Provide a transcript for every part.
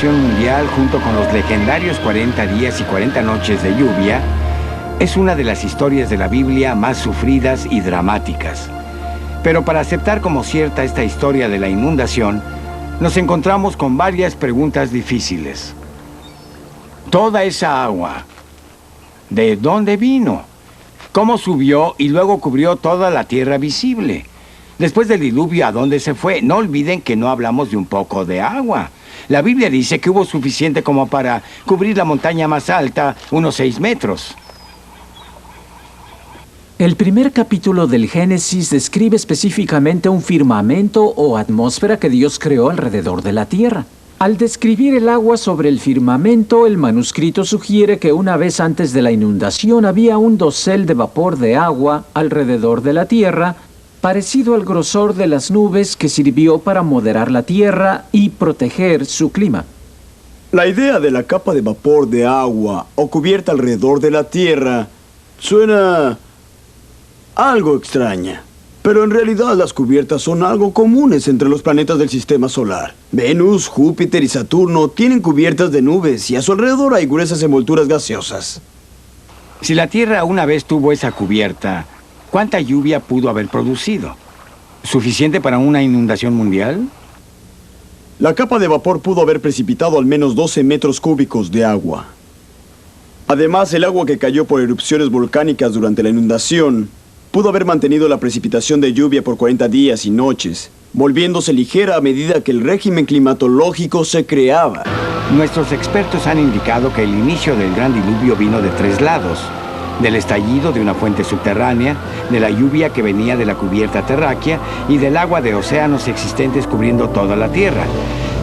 Mundial, junto con los legendarios 40 días y 40 noches de lluvia, es una de las historias de la Biblia más sufridas y dramáticas. Pero para aceptar como cierta esta historia de la inundación, nos encontramos con varias preguntas difíciles. Toda esa agua, ¿de dónde vino? ¿Cómo subió y luego cubrió toda la tierra visible? Después del diluvio, ¿a dónde se fue? No olviden que no hablamos de un poco de agua. La Biblia dice que hubo suficiente como para cubrir la montaña más alta, unos 6 metros. El primer capítulo del Génesis describe específicamente un firmamento o atmósfera que Dios creó alrededor de la tierra. Al describir el agua sobre el firmamento, el manuscrito sugiere que una vez antes de la inundación había un dosel de vapor de agua alrededor de la tierra, parecido al grosor de las nubes que sirvió para moderar la tierra y proteger su clima. La idea de la capa de vapor de agua o cubierta alrededor de la tierra suena algo extraña. Pero en realidad las cubiertas son algo comunes entre los planetas del sistema solar. Venus, Júpiter y Saturno tienen cubiertas de nubes y a su alrededor hay gruesas envolturas gaseosas. Si la Tierra una vez tuvo esa cubierta, ¿cuánta lluvia pudo haber producido? ¿Suficiente para una inundación mundial? La capa de vapor pudo haber precipitado al menos 12 metros cúbicos de agua. Además, el agua que cayó por erupciones volcánicas durante la inundación pudo haber mantenido la precipitación de lluvia por 40 días y noches, volviéndose ligera a medida que el régimen climatológico se creaba. Nuestros expertos han indicado que el inicio del gran diluvio vino de 3 lados: del estallido de una fuente subterránea, de la lluvia que venía de la cubierta terráquea y del agua de océanos existentes cubriendo toda la Tierra.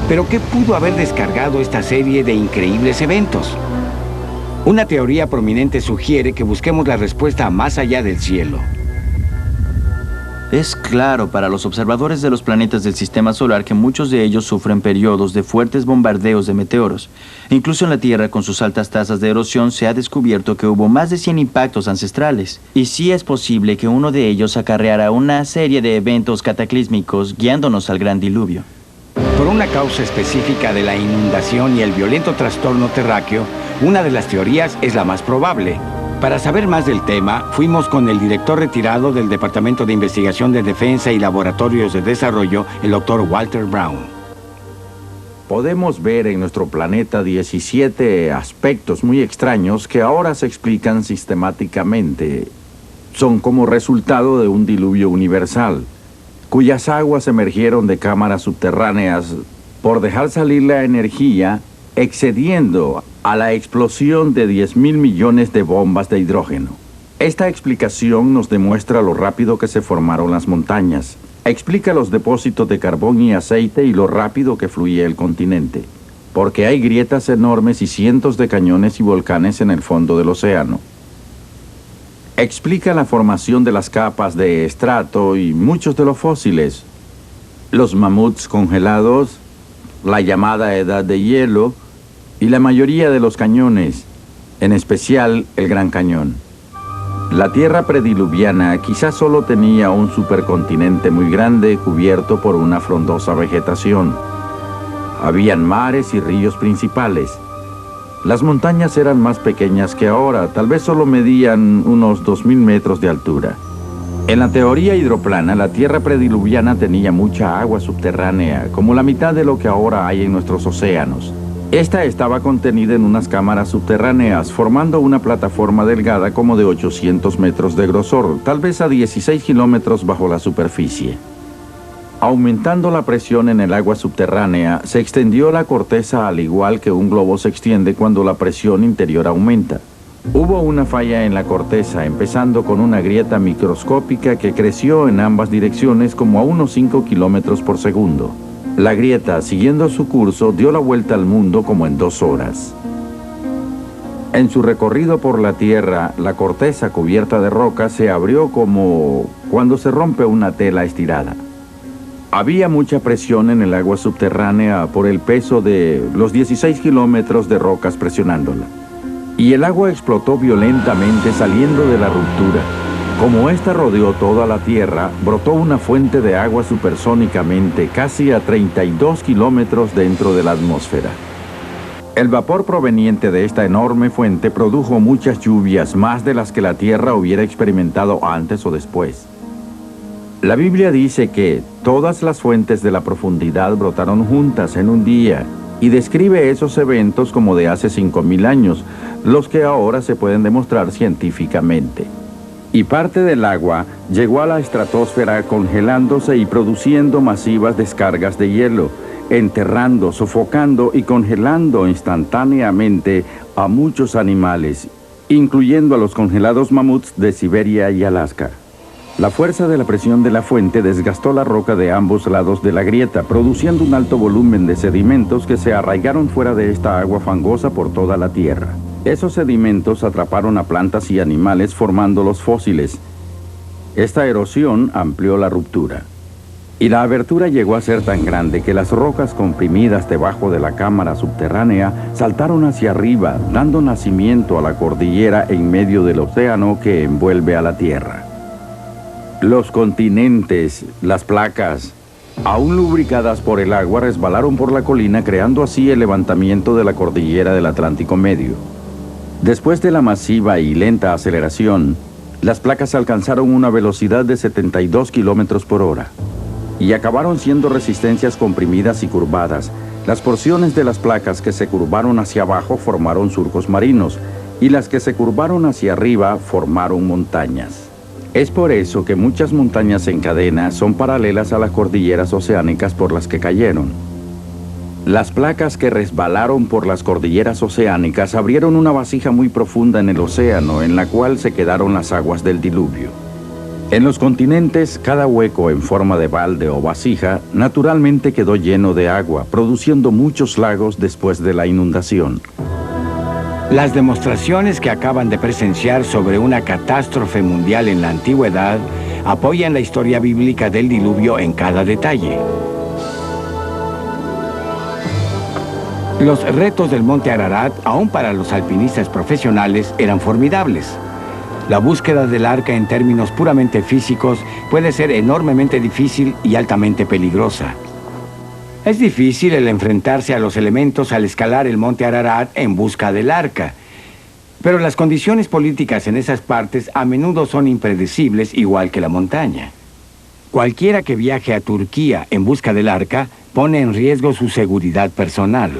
¿Pero qué pudo haber descargado esta serie de increíbles eventos? Una teoría prominente sugiere que busquemos la respuesta más allá del cielo. Es claro para los observadores de los planetas del sistema solar que muchos de ellos sufren periodos de fuertes bombardeos de meteoros. Incluso en la Tierra, con sus altas tasas de erosión, se ha descubierto que hubo más de 100 impactos ancestrales. Y sí es posible que uno de ellos acarreara una serie de eventos cataclísmicos guiándonos al gran diluvio. Por una causa específica de la inundación y el violento trastorno terráqueo, una de las teorías es la más probable. Para saber más del tema, fuimos con el director retirado del Departamento de Investigación de Defensa y Laboratorios de Desarrollo, el Dr. Walter Brown. Podemos ver en nuestro planeta 17 aspectos muy extraños que ahora se explican sistemáticamente. Son como resultado de un diluvio universal, cuyas aguas emergieron de cámaras subterráneas por dejar salir la energía, excediendo a la explosión de 10.000 millones de bombas de hidrógeno. Esta explicación nos demuestra lo rápido que se formaron las montañas. Explica los depósitos de carbón y aceite y lo rápido que fluía el continente. Porque hay grietas enormes y cientos de cañones y volcanes en el fondo del océano. Explica la formación de las capas de estrato y muchos de los fósiles. Los mamuts congelados, la llamada edad de hielo y la mayoría de los cañones, en especial el Gran Cañón. La Tierra prediluviana quizás solo tenía un supercontinente muy grande cubierto por una frondosa vegetación. Habían mares y ríos principales. Las montañas eran más pequeñas que ahora, tal vez solo medían unos 2.000 metros de altura. En la teoría hidroplana, la Tierra prediluviana tenía mucha agua subterránea, como la mitad de lo que ahora hay en nuestros océanos. Esta estaba contenida en unas cámaras subterráneas, formando una plataforma delgada como de 800 metros de grosor, tal vez a 16 kilómetros bajo la superficie. Aumentando la presión en el agua subterránea, se extendió la corteza al igual que un globo se extiende cuando la presión interior aumenta. Hubo una falla en la corteza, empezando con una grieta microscópica que creció en ambas direcciones como a unos 5 kilómetros por segundo. La grieta, siguiendo su curso, dio la vuelta al mundo como en 2 horas. En su recorrido por la Tierra, la corteza cubierta de roca se abrió como cuando se rompe una tela estirada. Había mucha presión en el agua subterránea por el peso de los 16 kilómetros de rocas presionándola. Y el agua explotó violentamente saliendo de la ruptura. Como esta rodeó toda la Tierra, brotó una fuente de agua supersónicamente casi a 32 kilómetros dentro de la atmósfera. El vapor proveniente de esta enorme fuente produjo muchas lluvias, más de las que la Tierra hubiera experimentado antes o después. La Biblia dice que todas las fuentes de la profundidad brotaron juntas en un día y describe esos eventos como de hace 5.000 años, los que ahora se pueden demostrar científicamente. Y parte del agua llegó a la estratosfera congelándose y produciendo masivas descargas de hielo, enterrando, sofocando y congelando instantáneamente a muchos animales, incluyendo a los congelados mamuts de Siberia y Alaska. La fuerza de la presión de la fuente desgastó la roca de ambos lados de la grieta, produciendo un alto volumen de sedimentos que se arraigaron fuera de esta agua fangosa por toda la Tierra. Esos sedimentos atraparon a plantas y animales formando los fósiles. Esta erosión amplió la ruptura. Y la abertura llegó a ser tan grande que las rocas comprimidas debajo de la cámara subterránea saltaron hacia arriba, dando nacimiento a la cordillera en medio del océano que envuelve a la Tierra. Los continentes, las placas, aún lubricadas por el agua, resbalaron por la colina, creando así el levantamiento de la cordillera del Atlántico Medio. Después de la masiva y lenta aceleración, las placas alcanzaron una velocidad de 72 kilómetros por hora. Y acabaron siendo resistencias comprimidas y curvadas. Las porciones de las placas que se curvaron hacia abajo formaron surcos marinos, y las que se curvaron hacia arriba formaron montañas. Es por eso que muchas montañas en cadena son paralelas a las cordilleras oceánicas por las que cayeron. Las placas que resbalaron por las cordilleras oceánicas abrieron una vasija muy profunda en el océano, en la cual se quedaron las aguas del diluvio. En los continentes, cada hueco en forma de balde o vasija naturalmente quedó lleno de agua, produciendo muchos lagos después de la inundación. Las demostraciones que acaban de presenciar sobre una catástrofe mundial en la antigüedad apoyan la historia bíblica del diluvio en cada detalle. Los retos del monte Ararat, aún para los alpinistas profesionales, eran formidables. La búsqueda del arca en términos puramente físicos puede ser enormemente difícil y altamente peligrosa. Es difícil el enfrentarse a los elementos al escalar el monte Ararat en busca del arca. Pero las condiciones políticas en esas partes a menudo son impredecibles, igual que la montaña. Cualquiera que viaje a Turquía en busca del arca pone en riesgo su seguridad personal.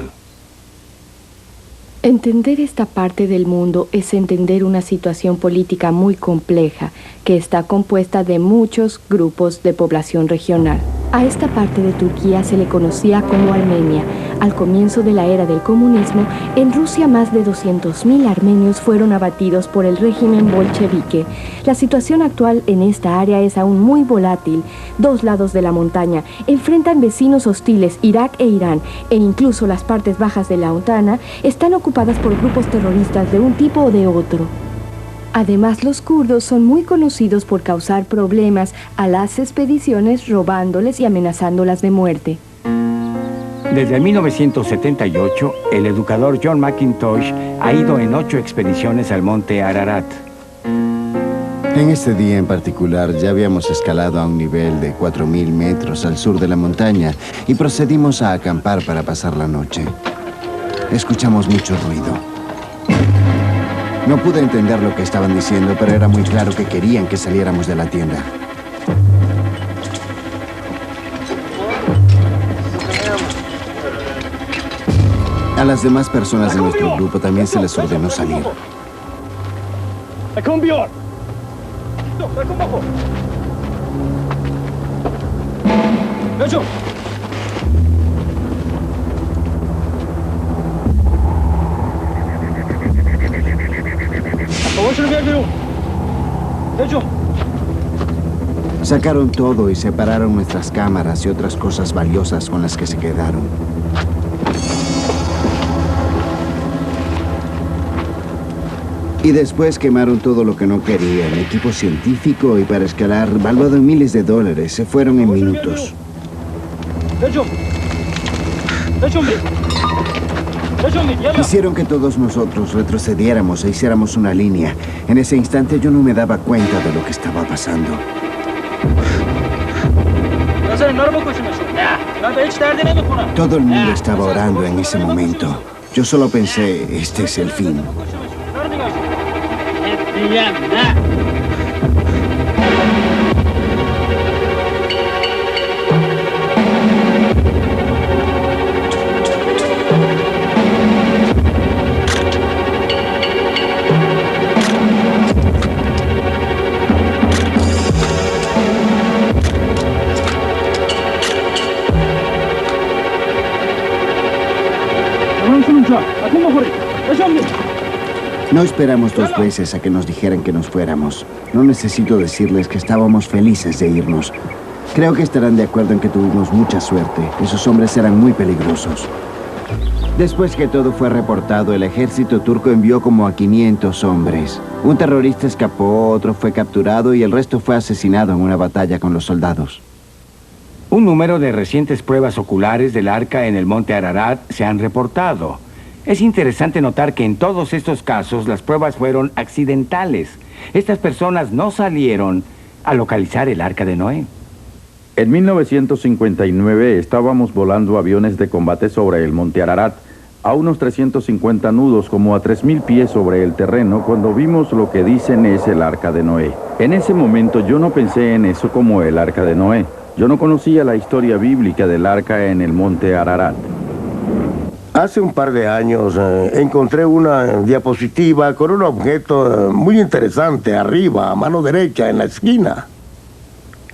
Entender esta parte del mundo es entender una situación política muy compleja que está compuesta de muchos grupos de población regional. A esta parte de Turquía se le conocía como Armenia. Al comienzo de la era del comunismo, en Rusia más de 200.000 armenios fueron abatidos por el régimen bolchevique. La situación actual en esta área es aún muy volátil. Dos lados de la montaña enfrentan vecinos hostiles, Irak e Irán, e incluso las partes bajas de la Ontana están ocupadas por grupos terroristas de un tipo o de otro. Además, los kurdos son muy conocidos por causar problemas a las expediciones, robándoles y amenazándolas de muerte. Desde 1978, el educador John McIntosh ha ido en 8 expediciones al monte Ararat. En este día en particular ya habíamos escalado a un nivel de 4.000 metros al sur de la montaña y procedimos a acampar para pasar la noche. Escuchamos mucho ruido. No pude entender lo que estaban diciendo, pero era muy claro que querían que saliéramos de la tienda. A las demás personas de nuestro grupo también se les ordenó salir. Sacaron todo y separaron nuestras cámaras y otras cosas valiosas con las que se quedaron. Y después quemaron todo lo que no querían, equipo científico y para escalar, valuado en miles de dólares, se fueron en minutos. Hicieron que todos nosotros retrocediéramos e hiciéramos una línea. En ese instante yo no me daba cuenta de lo que estaba pasando. Todo el mundo estaba orando en ese momento. Yo solo pensé, este es el fin. No esperamos 2 veces a que nos dijeran que nos fuéramos. No necesito decirles que estábamos felices de irnos. Creo que estarán de acuerdo en que tuvimos mucha suerte. Esos hombres eran muy peligrosos. Después que todo fue reportado, el ejército turco envió como a 500 hombres. Un terrorista escapó, otro fue capturado y el resto fue asesinado en una batalla con los soldados. Un número de recientes pruebas oculares del arca en el monte Ararat se han reportado. Es interesante notar que en todos estos casos las pruebas fueron accidentales. Estas personas no salieron a localizar el arca de Noé. En 1959 estábamos volando aviones de combate sobre el monte Ararat, a unos 350 nudos, como a 3.000 pies sobre el terreno, cuando vimos lo que dicen es el arca de Noé. En ese momento yo no pensé en eso como el arca de Noé. Yo no conocía la historia bíblica del arca en el monte Ararat. Hace un par de años encontré una diapositiva con un objeto muy interesante arriba, a mano derecha, en la esquina.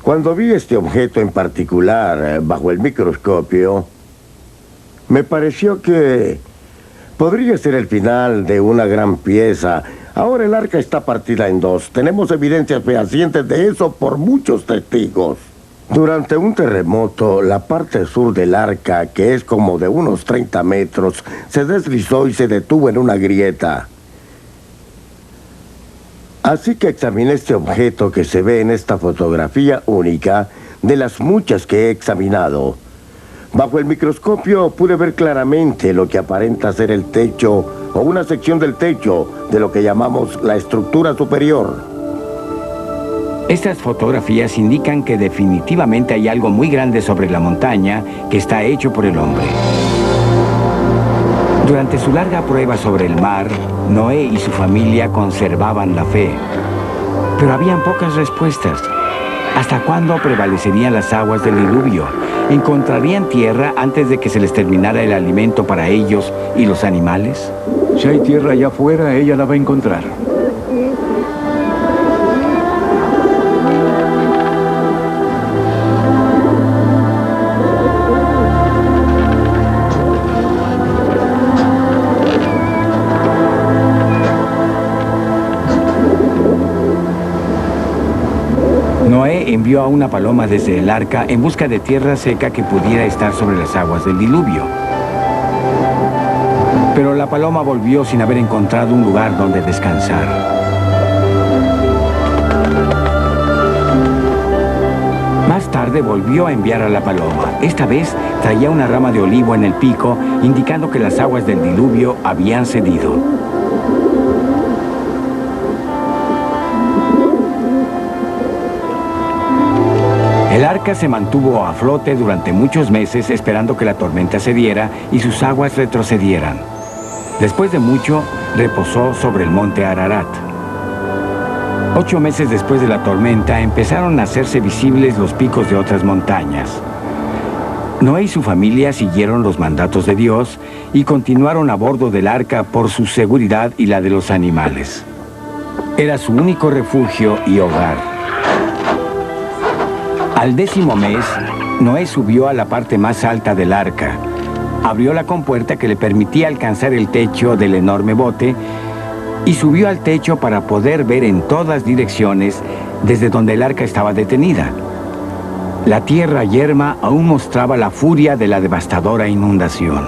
Cuando vi este objeto en particular bajo el microscopio, me pareció que podría ser el final de una gran pieza. Ahora el arca está partida en 2. Tenemos evidencias fehacientes de eso por muchos testigos. Durante un terremoto, la parte sur del arca, que es como de unos 30 metros, se deslizó y se detuvo en una grieta. Así que examiné este objeto que se ve en esta fotografía única de las muchas que he examinado. Bajo el microscopio pude ver claramente lo que aparenta ser el techo o una sección del techo de lo que llamamos la estructura superior. Estas fotografías indican que definitivamente hay algo muy grande sobre la montaña que está hecho por el hombre. Durante su larga prueba sobre el mar, Noé y su familia conservaban la fe. Pero habían pocas respuestas. ¿Hasta cuándo prevalecerían las aguas del diluvio? ¿Encontrarían tierra antes de que se les terminara el alimento para ellos y los animales? Si hay tierra allá afuera, ella la va a encontrar. Noé envió a una paloma desde el arca en busca de tierra seca que pudiera estar sobre las aguas del diluvio. Pero la paloma volvió sin haber encontrado un lugar donde descansar. Más tarde volvió a enviar a la paloma. Esta vez traía una rama de olivo en el pico, indicando que las aguas del diluvio habían cedido. El arca se mantuvo a flote durante muchos meses esperando que la tormenta cediera y sus aguas retrocedieran. Después de mucho, reposó sobre el monte Ararat. 8 meses después de la tormenta, empezaron a hacerse visibles los picos de otras montañas. Noé y su familia siguieron los mandatos de Dios y continuaron a bordo del arca por su seguridad y la de los animales. Era su único refugio y hogar. Al 10º mes, Noé subió a la parte más alta del arca. Abrió la compuerta que le permitía alcanzar el techo del enorme bote y subió al techo para poder ver en todas direcciones desde donde el arca estaba detenida. La tierra yerma aún mostraba la furia de la devastadora inundación.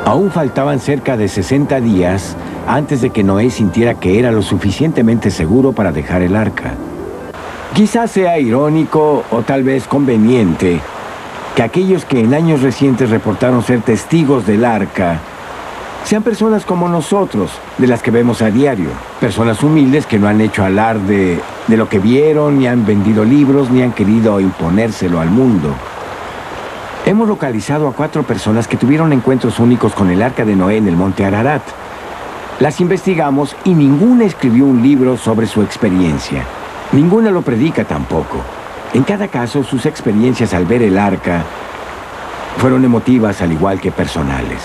Aún faltaban cerca de 60 días antes de que Noé sintiera que era lo suficientemente seguro para dejar el arca. Quizás sea irónico o tal vez conveniente que aquellos que en años recientes reportaron ser testigos del arca sean personas como nosotros, de las que vemos a diario. Personas humildes que no han hecho alarde de lo que vieron, ni han vendido libros, ni han querido imponérselo al mundo. Hemos localizado a 4 personas que tuvieron encuentros únicos con el Arca de Noé en el monte Ararat. Las investigamos y ninguna escribió un libro sobre su experiencia. Ninguna lo predica tampoco. En cada caso, sus experiencias al ver el arca fueron emotivas al igual que personales.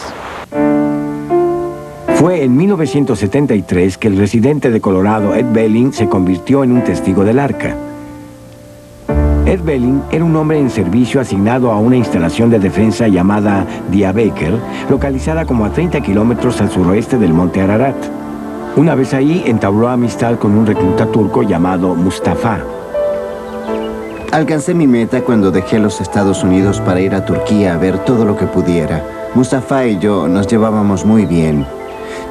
Fue en 1973 que el residente de Colorado, Ed Belling, se convirtió en un testigo del arca. Ed Belling era un hombre en servicio asignado a una instalación de defensa llamada Diabaker, localizada como a 30 kilómetros al suroeste del monte Ararat. Una vez ahí, entabló amistad con un recluta turco llamado Mustafa. Alcancé mi meta cuando dejé los Estados Unidos para ir a Turquía a ver todo lo que pudiera. Mustafa y yo nos llevábamos muy bien.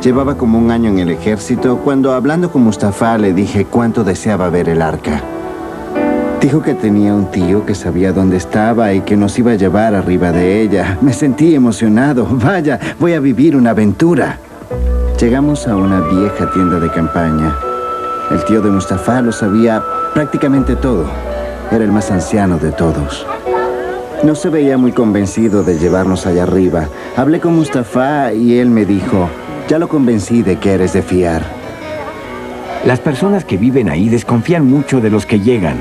Llevaba como un año en el ejército cuando, hablando con Mustafa, le dije cuánto deseaba ver el arca. Dijo que tenía un tío que sabía dónde estaba y que nos iba a llevar arriba de ella. Me sentí emocionado. Vaya, voy a vivir una aventura. Llegamos a una vieja tienda de campaña. El tío de Mustafa lo sabía prácticamente todo. Era el más anciano de todos. No se veía muy convencido de llevarnos allá arriba. Hablé con Mustafa y él me dijo: ya lo convencí de que eres de fiar. Las personas que viven ahí desconfían mucho de los que llegan.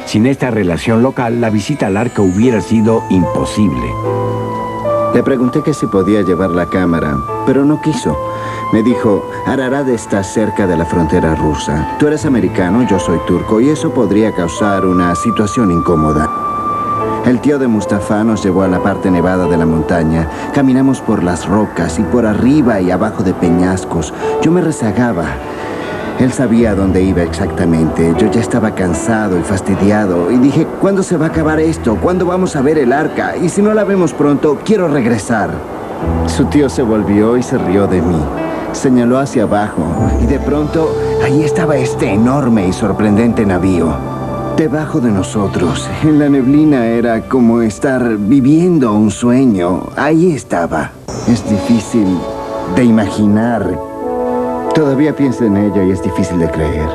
Sin esta relación local, la visita al arca hubiera sido imposible. Le pregunté que si podía llevar la cámara, pero no quiso. Me dijo: Ararat está cerca de la frontera rusa. Tú eres americano, yo soy turco, y eso podría causar una situación incómoda. El tío de Mustafa nos llevó a la parte nevada de la montaña. Caminamos por las rocas y por arriba y abajo de peñascos. Yo me rezagaba. Él sabía dónde iba exactamente. Yo ya estaba cansado y fastidiado. Y dije: ¿cuándo se va a acabar esto? ¿Cuándo vamos a ver el arca? Y si no la vemos pronto, quiero regresar. Su tío se volvió y se rió de mí. Señaló hacia abajo. Y de pronto, ahí estaba este enorme y sorprendente navío. Debajo de nosotros, en la neblina, era como estar viviendo un sueño. Ahí estaba. Es difícil de imaginar. Todavía pienso en ella y es difícil de creer.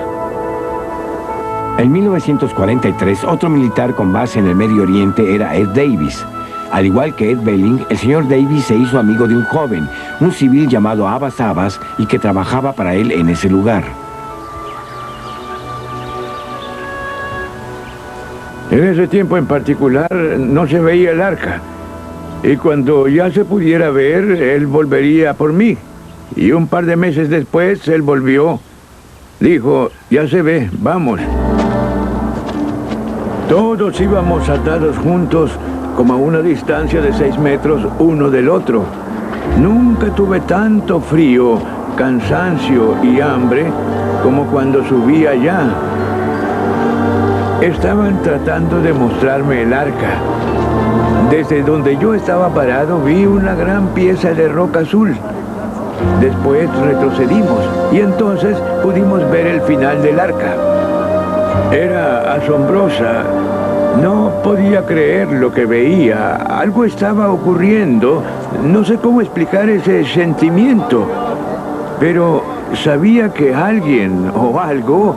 En 1943, otro militar con base en el Medio Oriente era Ed Davis. Al igual que Ed Belling, el señor Davis se hizo amigo de un joven, un civil llamado Abbas Abbas, y que trabajaba para él en ese lugar. En ese tiempo en particular no se veía el arca. Y cuando ya se pudiera ver, él volvería por mí. Y un par de meses después, él volvió. Dijo: ya se ve, vamos. Todos íbamos atados juntos, como a una distancia de 6 metros uno del otro. Nunca tuve tanto frío, cansancio y hambre como cuando subí allá. Estaban tratando de mostrarme el arca. Desde donde yo estaba parado vi una gran pieza de roca azul. Después retrocedimos y entonces pudimos ver el final del arca. Era asombrosa. No podía creer lo que veía. Algo estaba ocurriendo. No sé cómo explicar ese sentimiento. Pero sabía que alguien o algo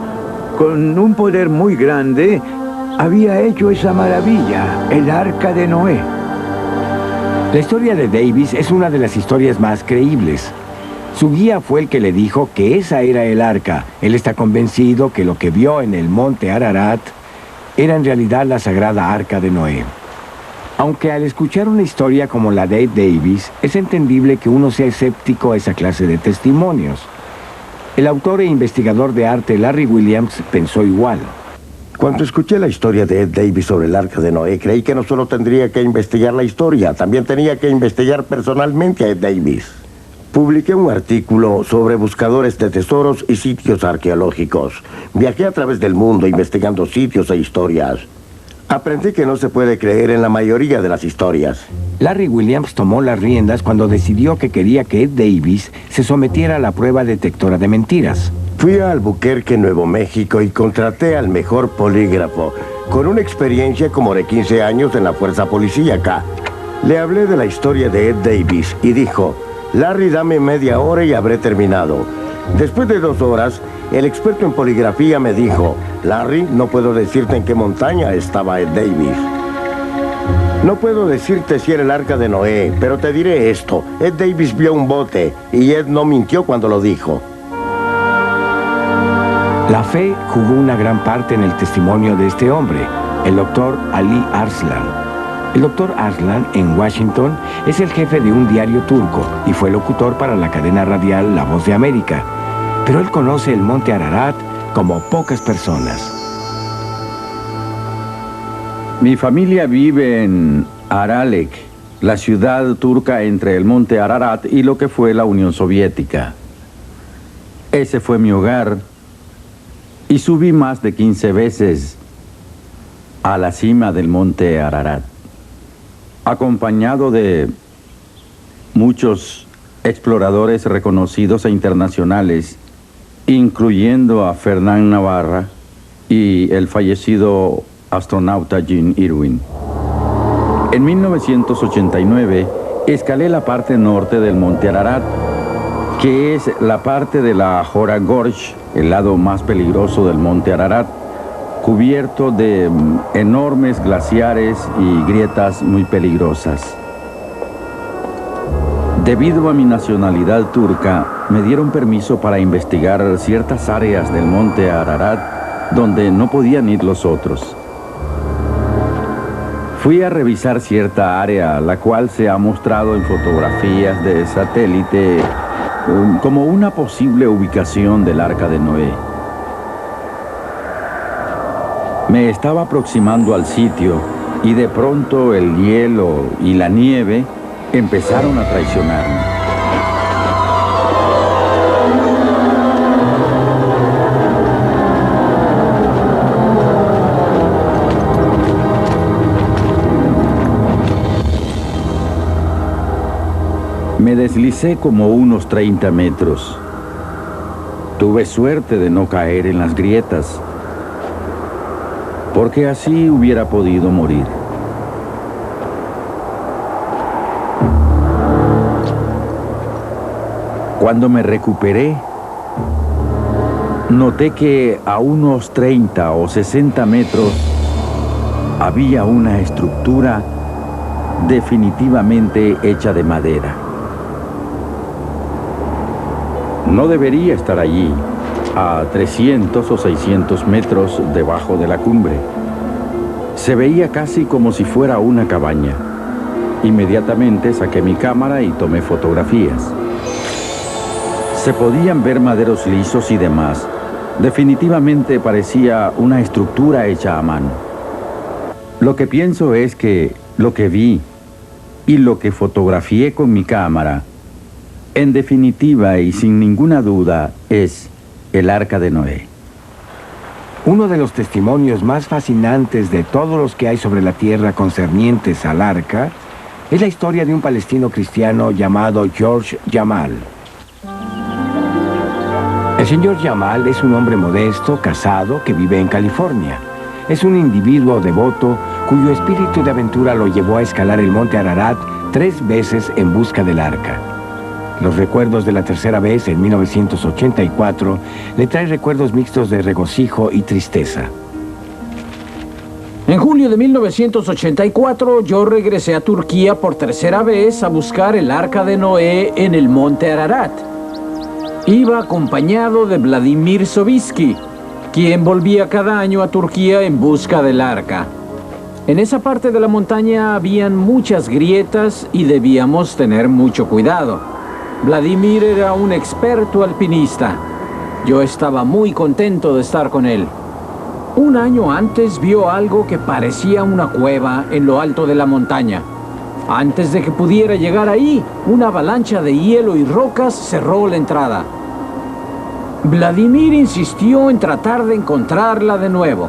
con un poder muy grande había hecho esa maravilla, el Arca de Noé. La historia de Davis es una de las historias más creíbles. Su guía fue el que le dijo que esa era el arca. Él está convencido que lo que vio en el monte Ararat era en realidad la sagrada Arca de Noé. Aunque al escuchar una historia como la de Davis, es entendible que uno sea escéptico a esa clase de testimonios. El autor e investigador de arte Larry Williams pensó igual. Cuando escuché la historia de Ed Davis sobre el Arca de Noé, creí que no solo tendría que investigar la historia, también tenía que investigar personalmente a Ed Davis. Publiqué un artículo sobre buscadores de tesoros y sitios arqueológicos. Viajé a través del mundo investigando sitios e historias. Aprendí que no se puede creer en la mayoría de las historias. Larry Williams tomó las riendas cuando decidió que quería que Ed Davis se sometiera a la prueba detectora de mentiras. Fui a Albuquerque, Nuevo México, y contraté al mejor polígrafo, con una experiencia como de 15 años en la fuerza policíaca. Le hablé de la historia de Ed Davis y dijo: Larry, dame media hora y habré terminado. Después de 2 horas, el experto en poligrafía me dijo: Larry, no puedo decirte en qué montaña estaba Ed Davis. No puedo decirte si era el arca de Noé, pero te diré esto. Ed Davis vio un bote y Ed no mintió cuando lo dijo. La fe jugó una gran parte en el testimonio de este hombre, el doctor Ali Arslan. El doctor Arslan, en Washington, es el jefe de un diario turco y fue locutor para la cadena radial La Voz de América. Pero él conoce el monte Ararat como pocas personas. Mi familia vive en Aralek, la ciudad turca entre el monte Ararat y lo que fue la Unión Soviética. Ese fue mi hogar y subí más de 15 veces a la cima del monte Ararat, acompañado de muchos exploradores reconocidos e internacionales, incluyendo a Fernán Navarra y el fallecido astronauta Gene Irwin. En 1989 escalé la parte norte del monte Ararat, que es la parte de la Hora Gorge, el lado más peligroso del monte Ararat, cubierto de enormes glaciares y grietas muy peligrosas. Debido a mi nacionalidad turca, me dieron permiso para investigar ciertas áreas del monte Ararat donde no podían ir los otros. Fui a revisar cierta área, la cual se ha mostrado en fotografías de satélite como una posible ubicación del Arca de Noé. Me estaba aproximando al sitio y de pronto el hielo y la nieve empezaron a traicionarme. Me deslicé como unos 30 metros. Tuve suerte de no caer en las grietas, porque así hubiera podido morir. Cuando me recuperé, noté que a unos 30 o 60 metros había una estructura definitivamente hecha de madera. No debería estar allí, a 300 o 600 metros debajo de la cumbre. Se veía casi como si fuera una cabaña. Inmediatamente saqué mi cámara y tomé fotografías. Se podían ver maderos lisos y demás. Definitivamente parecía una estructura hecha a mano. Lo que pienso es que lo que vi y lo que fotografié con mi cámara, en definitiva y sin ninguna duda, es el Arca de Noé. Uno de los testimonios más fascinantes de todos los que hay sobre la tierra concernientes al arca es la historia de un palestino cristiano llamado George Jamal. El señor Jamal es un hombre modesto, casado, que vive en California. Es un individuo devoto cuyo espíritu de aventura lo llevó a escalar el monte Ararat 3 veces en busca del arca. Los recuerdos de la tercera vez, en 1984, le trae recuerdos mixtos de regocijo y tristeza. En julio de 1984, yo regresé a Turquía por tercera vez a buscar el Arca de Noé en el monte Ararat. Iba acompañado de Vladimir Sobieski, quien volvía cada año a Turquía en busca del arca. En esa parte de la montaña habían muchas grietas y debíamos tener mucho cuidado. Vladimir era un experto alpinista. Yo estaba muy contento de estar con él. Un año antes vio algo que parecía una cueva en lo alto de la montaña. Antes de que pudiera llegar ahí, una avalancha de hielo y rocas cerró la entrada. Vladimir insistió en tratar de encontrarla de nuevo.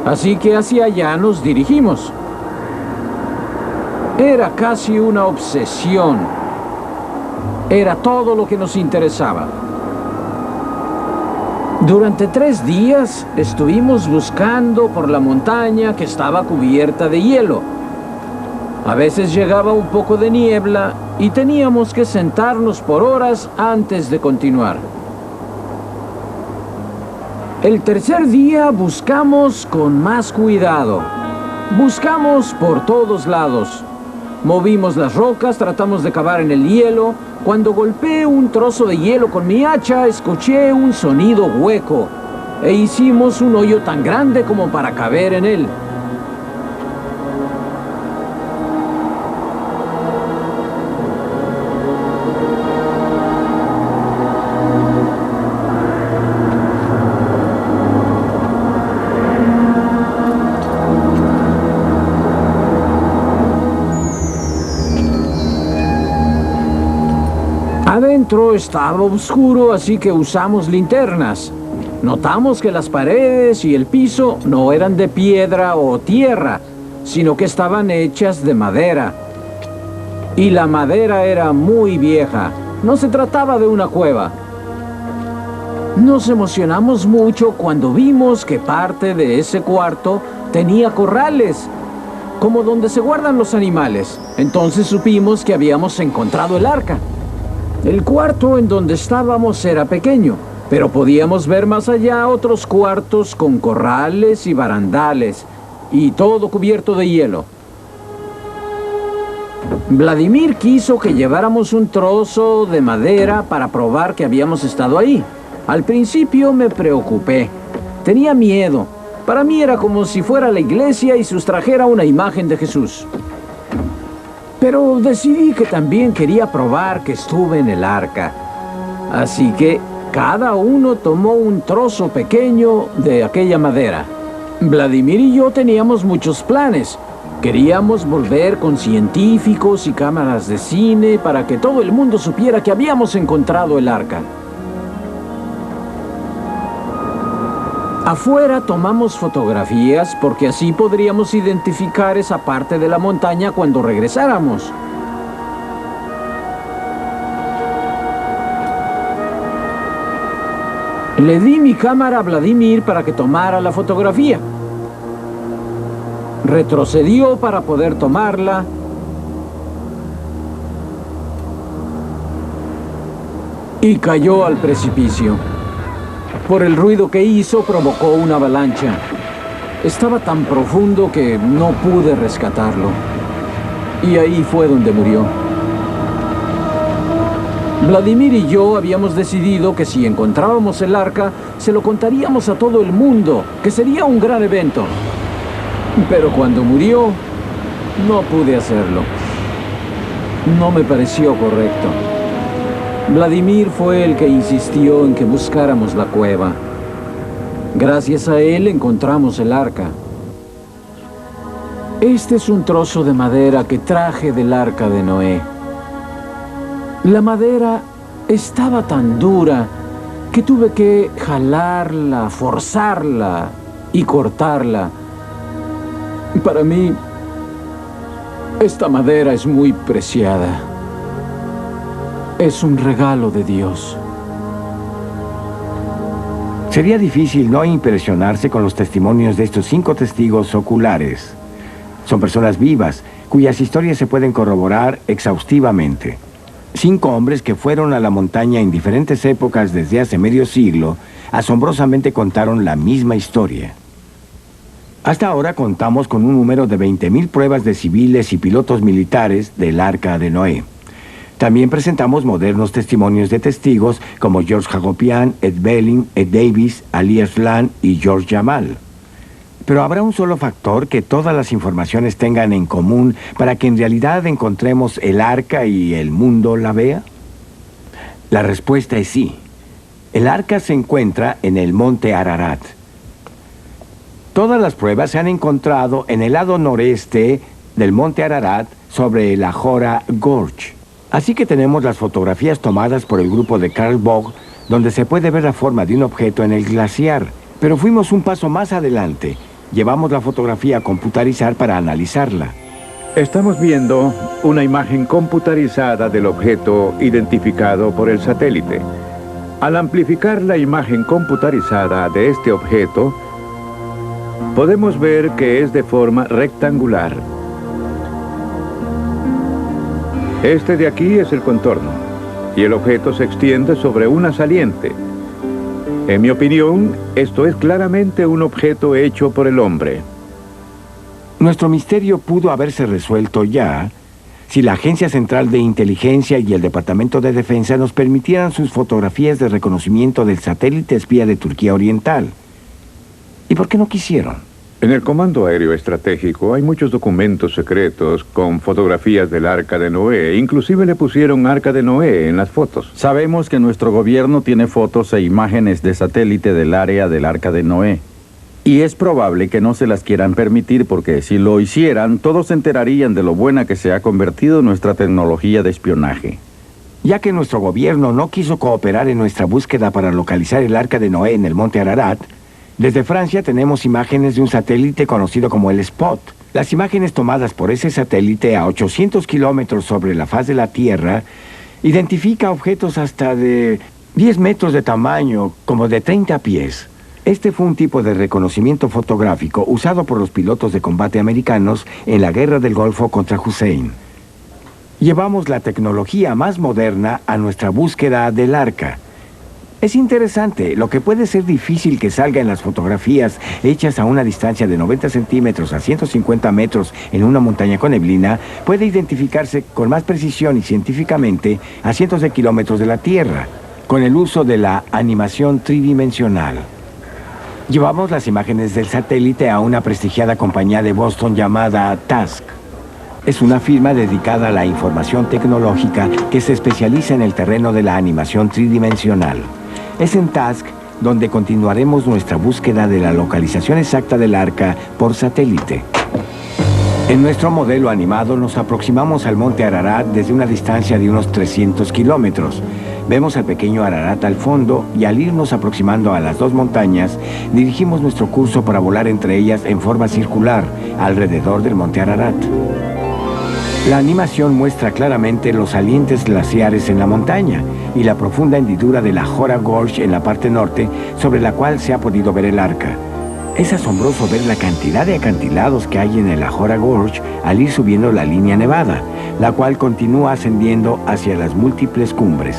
Así que hacia allá nos dirigimos. Era casi una obsesión. Era todo lo que nos interesaba. Durante 3 días estuvimos buscando por la montaña que estaba cubierta de hielo. A veces llegaba un poco de niebla y teníamos que sentarnos por horas antes de continuar. El tercer día buscamos con más cuidado. Buscamos por todos lados. Movimos las rocas, tratamos de cavar en el hielo. Cuando golpeé un trozo de hielo con mi hacha, escuché un sonido hueco e hicimos un hoyo tan grande como para caber en él. Adentro estaba oscuro, así que usamos linternas. Notamos que las paredes y el piso no eran de piedra o tierra, sino que estaban hechas de madera. Y la madera era muy vieja. No se trataba de una cueva. Nos emocionamos mucho cuando vimos que parte de ese cuarto tenía corrales, como donde se guardan los animales. Entonces supimos que habíamos encontrado el arca. El cuarto en donde estábamos era pequeño, pero podíamos ver más allá otros cuartos con corrales y barandales, y todo cubierto de hielo. Vladimir quiso que lleváramos un trozo de madera para probar que habíamos estado ahí. Al principio me preocupé. Tenía miedo. Para mí era como si fuera a la iglesia y sustrajera una imagen de Jesús. Pero decidí que también quería probar que estuve en el arca. Así que cada uno tomó un trozo pequeño de aquella madera. Vladimir y yo teníamos muchos planes. Queríamos volver con científicos y cámaras de cine para que todo el mundo supiera que habíamos encontrado el arca. Afuera tomamos fotografías porque así podríamos identificar esa parte de la montaña cuando regresáramos. Le di mi cámara a Vladimir para que tomara la fotografía. Retrocedió para poder tomarla. Y cayó al precipicio. Por el ruido que hizo, provocó una avalancha. Estaba tan profundo que no pude rescatarlo. Y ahí fue donde murió. Vladimir y yo habíamos decidido que si encontrábamos el arca, se lo contaríamos a todo el mundo, que sería un gran evento. Pero cuando murió, no pude hacerlo. No me pareció correcto. Vladimir fue el que insistió en que buscáramos la cueva. Gracias a él encontramos el arca. Este es un trozo de madera que traje del arca de Noé. La madera estaba tan dura que tuve que jalarla, forzarla y cortarla. Para mí, esta madera es muy preciada. Es un regalo de Dios. Sería difícil no impresionarse con los testimonios de estos 5 testigos oculares. Son personas vivas, cuyas historias se pueden corroborar exhaustivamente. 5 hombres que fueron a la montaña en diferentes épocas desde hace medio siglo, asombrosamente contaron la misma historia. Hasta ahora contamos con un número de 20,000 pruebas de civiles y pilotos militares del Arca de Noé. También presentamos modernos testimonios de testigos como George Hagopian, Ed Belling, Ed Davis, Ali Aslan y George Jamal. Pero ¿habrá un solo factor que todas las informaciones tengan en común para que en realidad encontremos el arca y el mundo la vea? La respuesta es sí. El arca se encuentra en el monte Ararat. Todas las pruebas se han encontrado en el lado noreste del monte Ararat sobre el Ajora Gorge. Así que tenemos las fotografías tomadas por el grupo de Carl Bogh, donde se puede ver la forma de un objeto en el glaciar. Pero fuimos un paso más adelante. Llevamos la fotografía a computarizar para analizarla. Estamos viendo una imagen computarizada del objeto identificado por el satélite. Al amplificar la imagen computarizada de este objeto, podemos ver que es de forma rectangular. Este de aquí es el contorno, y el objeto se extiende sobre una saliente. En mi opinión, esto es claramente un objeto hecho por el hombre. Nuestro misterio pudo haberse resuelto ya si la Agencia Central de Inteligencia y el Departamento de Defensa nos permitieran sus fotografías de reconocimiento del satélite espía de Turquía Oriental. ¿Y por qué no quisieron? En el Comando Aéreo Estratégico hay muchos documentos secretos con fotografías del Arca de Noé. Inclusive le pusieron Arca de Noé en las fotos. Sabemos que nuestro gobierno tiene fotos e imágenes de satélite del área del Arca de Noé. Y es probable que no se las quieran permitir porque si lo hicieran, todos se enterarían de lo buena que se ha convertido nuestra tecnología de espionaje. Ya que nuestro gobierno no quiso cooperar en nuestra búsqueda para localizar el Arca de Noé en el monte Ararat, desde Francia tenemos imágenes de un satélite conocido como el Spot. Las imágenes tomadas por ese satélite a 800 kilómetros sobre la faz de la Tierra identifica objetos hasta de 10 metros de tamaño, como de 30 pies. Este fue un tipo de reconocimiento fotográfico usado por los pilotos de combate americanos en la Guerra del Golfo contra Hussein. Llevamos la tecnología más moderna a nuestra búsqueda del arca. Es interesante, lo que puede ser difícil que salga en las fotografías hechas a una distancia de 90 centímetros a 150 metros en una montaña con neblina, puede identificarse con más precisión y científicamente a cientos de kilómetros de la Tierra, con el uso de la animación tridimensional. Llevamos las imágenes del satélite a una prestigiada compañía de Boston llamada TASC. Es una firma dedicada a la información tecnológica que se especializa en el terreno de la animación tridimensional. Es en TASC donde continuaremos nuestra búsqueda de la localización exacta del arca por satélite. En nuestro modelo animado nos aproximamos al monte Ararat desde una distancia de unos 300 kilómetros. Vemos al pequeño Ararat al fondo y al irnos aproximando a las dos montañas, dirigimos nuestro curso para volar entre ellas en forma circular, alrededor del monte Ararat. La animación muestra claramente los salientes glaciares en la montaña y la profunda hendidura de la Jora Gorge en la parte norte, sobre la cual se ha podido ver el arca. Es asombroso ver la cantidad de acantilados que hay en el Jora Gorge al ir subiendo la línea nevada, la cual continúa ascendiendo hacia las múltiples cumbres.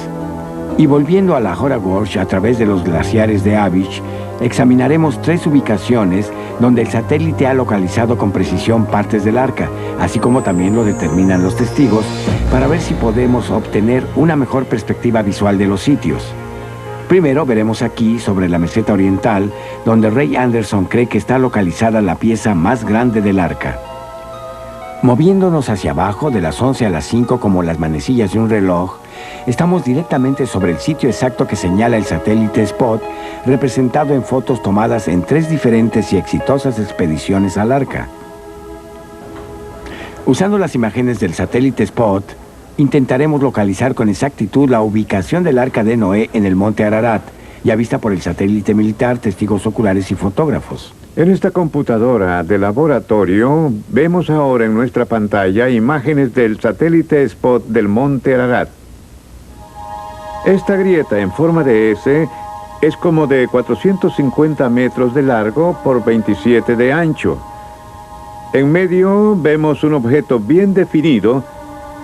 Y volviendo a la Jora Gorge a través de los glaciares de Avich, examinaremos 3 ubicaciones donde el satélite ha localizado con precisión partes del arca, así como también lo determinan los testigos, para ver si podemos obtener una mejor perspectiva visual de los sitios. Primero veremos aquí, sobre la meseta oriental, donde Ray Anderson cree que está localizada la pieza más grande del arca. Moviéndonos hacia abajo de las 11 a las 5 como las manecillas de un reloj, estamos directamente sobre el sitio exacto que señala el satélite Spot, representado en fotos tomadas en 3 diferentes y exitosas expediciones al arca. Usando las imágenes del satélite Spot, intentaremos localizar con exactitud la ubicación del Arca de Noé en el monte Ararat, ya vista por el satélite militar, testigos oculares y fotógrafos. En esta computadora de laboratorio vemos ahora en nuestra pantalla imágenes del satélite Spot del monte Ararat. Esta grieta en forma de S es como de 450 metros de largo por 27 de ancho. En medio vemos un objeto bien definido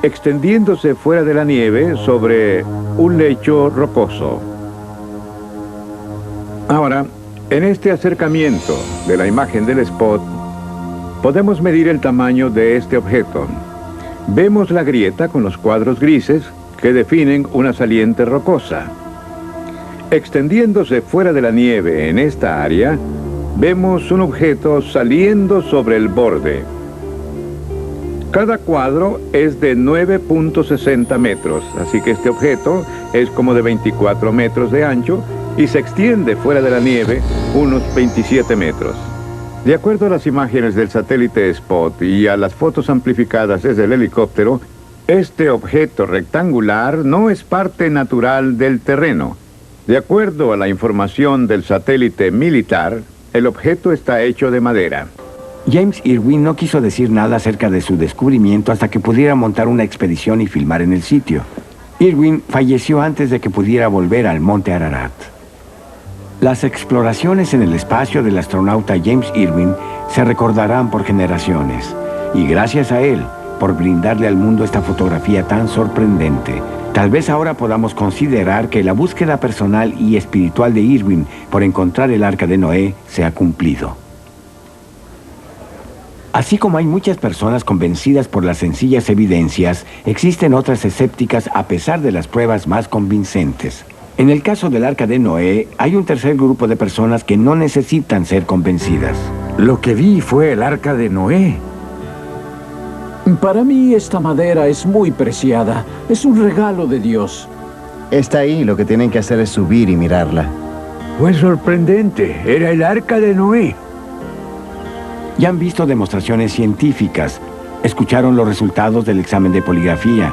extendiéndose fuera de la nieve sobre un lecho rocoso. Ahora, en este acercamiento de la imagen del Spot, podemos medir el tamaño de este objeto. Vemos la grieta con los cuadros grises que definen una saliente rocosa. Extendiéndose fuera de la nieve en esta área, vemos un objeto saliendo sobre el borde. Cada cuadro es de 9.60 metros, así que este objeto es como de 24 metros de ancho y se extiende fuera de la nieve unos 27 metros. De acuerdo a las imágenes del satélite Spot y a las fotos amplificadas desde el helicóptero, este objeto rectangular no es parte natural del terreno. De acuerdo a la información del satélite militar, el objeto está hecho de madera. James Irwin no quiso decir nada acerca de su descubrimiento hasta que pudiera montar una expedición y filmar en el sitio. Irwin falleció antes de que pudiera volver al monte Ararat. Las exploraciones en el espacio del astronauta James Irwin se recordarán por generaciones, y gracias a él, por brindarle al mundo esta fotografía tan sorprendente. Tal vez ahora podamos considerar que la búsqueda personal y espiritual de Irwin por encontrar el Arca de Noé se ha cumplido. Así como hay muchas personas convencidas por las sencillas evidencias, existen otras escépticas a pesar de las pruebas más convincentes. En el caso del Arca de Noé, hay un tercer grupo de personas que no necesitan ser convencidas. Lo que vi fue el Arca de Noé. Para mí esta madera es muy preciada. Es un regalo de Dios. Está ahí, lo que tienen que hacer es subir y mirarla. Fue sorprendente. Era el Arca de Noé. Ya han visto demostraciones científicas, escucharon los resultados del examen de poligrafía,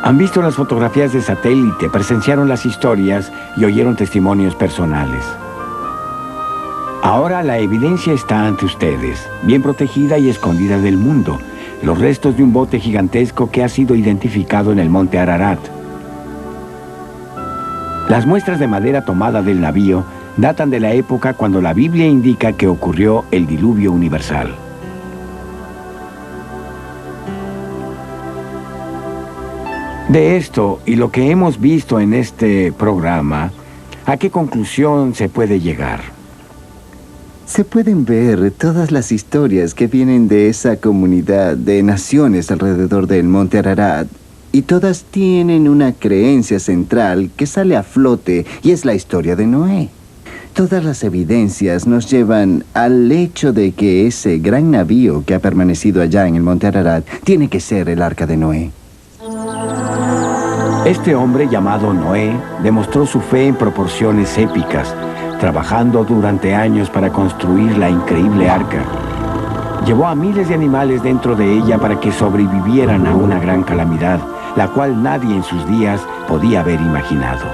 han visto las fotografías de satélite, presenciaron las historias y oyeron testimonios personales. Ahora la evidencia está ante ustedes, bien protegida y escondida del mundo. Los restos de un bote gigantesco que ha sido identificado en el monte Ararat. Las muestras de madera tomada del navío datan de la época cuando la Biblia indica que ocurrió el diluvio universal. De esto y lo que hemos visto en este programa, ¿a qué conclusión se puede llegar? Se pueden ver todas las historias que vienen de esa comunidad de naciones alrededor del monte Ararat, y todas tienen una creencia central que sale a flote, y es la historia de Noé. Todas las evidencias nos llevan al hecho de que ese gran navío que ha permanecido allá en el monte Ararat tiene que ser el Arca de Noé. Este hombre llamado Noé demostró su fe en proporciones épicas, trabajando durante años para construir la increíble arca. Llevó a miles de animales dentro de ella para que sobrevivieran a una gran calamidad, la cual nadie en sus días podía haber imaginado.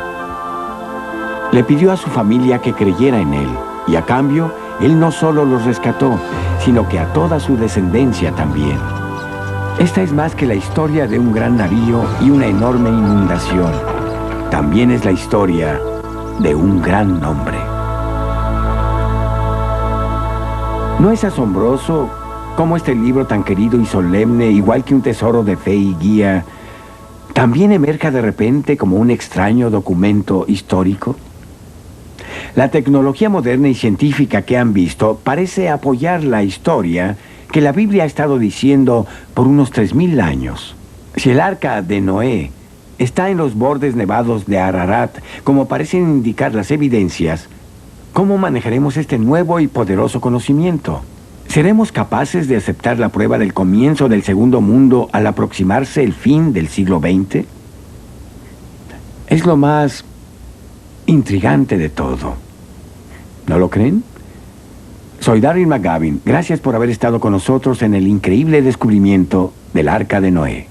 Le pidió a su familia que creyera en él, y a cambio, él no solo los rescató, sino que a toda su descendencia también. Esta es más que la historia de un gran navío y una enorme inundación. También es la historia de un gran nombre. ¿No es asombroso cómo este libro tan querido y solemne, igual que un tesoro de fe y guía, también emerja de repente como un extraño documento histórico? La tecnología moderna y científica que han visto parece apoyar la historia que la Biblia ha estado diciendo por unos 3000 años. Si el Arca de Noé está en los bordes nevados de Ararat, como parecen indicar las evidencias, ¿cómo manejaremos este nuevo y poderoso conocimiento? ¿Seremos capaces de aceptar la prueba del comienzo del segundo mundo al aproximarse el fin del siglo XX? Es lo más intrigante de todo. ¿No lo creen? Soy Darryl McGavin. Gracias por haber estado con nosotros en el increíble descubrimiento del Arca de Noé.